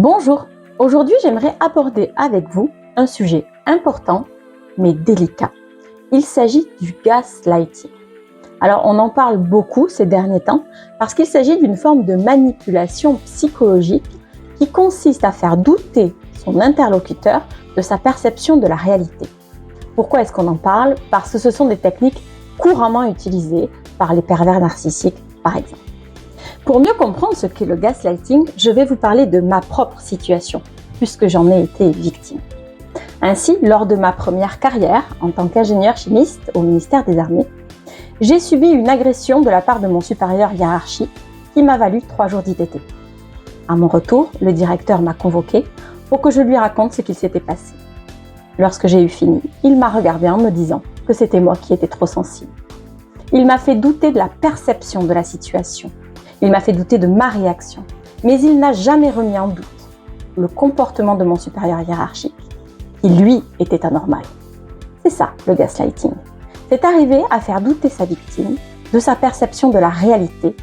Bonjour, aujourd'hui j'aimerais aborder avec vous un sujet important mais délicat. Il s'agit du gaslighting. Alors on en parle beaucoup ces derniers temps parce qu'il s'agit d'une forme de manipulation psychologique qui consiste à faire douter son interlocuteur de sa perception de la réalité. Pourquoi est-ce qu'on en parle? Parce que ce sont des techniques couramment utilisées par les pervers narcissiques par exemple. Pour mieux comprendre ce qu'est le gaslighting, je vais vous parler de ma propre situation, puisque j'en ai été victime. Ainsi, lors de ma première carrière en tant qu'ingénieur chimiste au ministère des Armées, j'ai subi une agression de la part de mon supérieur hiérarchique qui m'a valu 3 jours d'ITT. À mon retour, le directeur m'a convoqué pour que je lui raconte ce qu'il s'était passé. Lorsque j'ai eu fini, il m'a regardé en me disant que c'était moi qui étais trop sensible. Il m'a fait douter de la perception de la situation. Il m'a fait douter de ma réaction, mais il n'a jamais remis en doute le comportement de mon supérieur hiérarchique, qui lui était anormal. C'est ça le gaslighting. C'est arriver à faire douter sa victime de sa perception de la réalité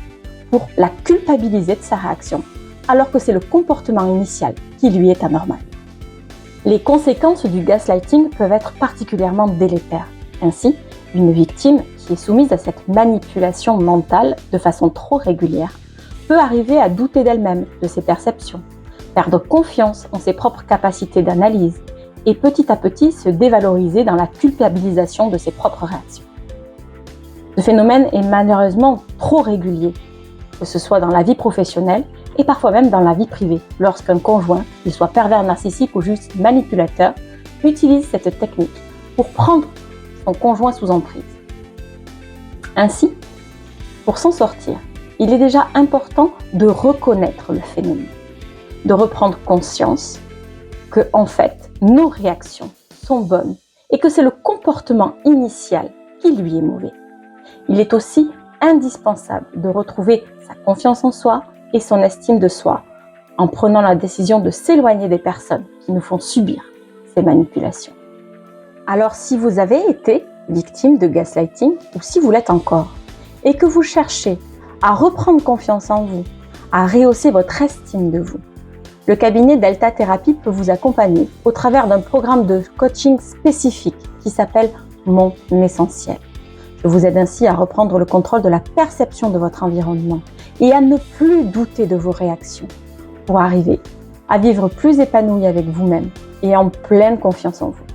pour la culpabiliser de sa réaction, alors que c'est le comportement initial qui lui est anormal. Les conséquences du gaslighting peuvent être particulièrement délétères. Ainsi, une victime qui est soumise à cette manipulation mentale de façon trop régulière peut arriver à douter d'elle-même, de ses perceptions, perdre confiance en ses propres capacités d'analyse et petit à petit se dévaloriser dans la culpabilisation de ses propres réactions. Ce phénomène est malheureusement trop régulier, que ce soit dans la vie professionnelle et parfois même dans la vie privée, lorsqu'un conjoint, qu'il soit pervers narcissique ou juste manipulateur, utilise cette technique pour prendre son conjoint sous emprise. Ainsi, pour s'en sortir, il est déjà important de reconnaître le phénomène, de reprendre conscience que, en fait, nos réactions sont bonnes et que c'est le comportement initial qui lui est mauvais. Il est aussi indispensable de retrouver sa confiance en soi et son estime de soi en prenant la décision de s'éloigner des personnes qui nous font subir ces manipulations. Alors, si vous avez été victime de gaslighting ou si vous l'êtes encore et que vous cherchez à reprendre confiance en vous, à rehausser votre estime de vous, le cabinet Delta Thérapie peut vous accompagner au travers d'un programme de coaching spécifique qui s'appelle Mon Essentiel. Je vous aide ainsi à reprendre le contrôle de la perception de votre environnement et à ne plus douter de vos réactions pour arriver à vivre plus épanoui avec vous-même et en pleine confiance en vous.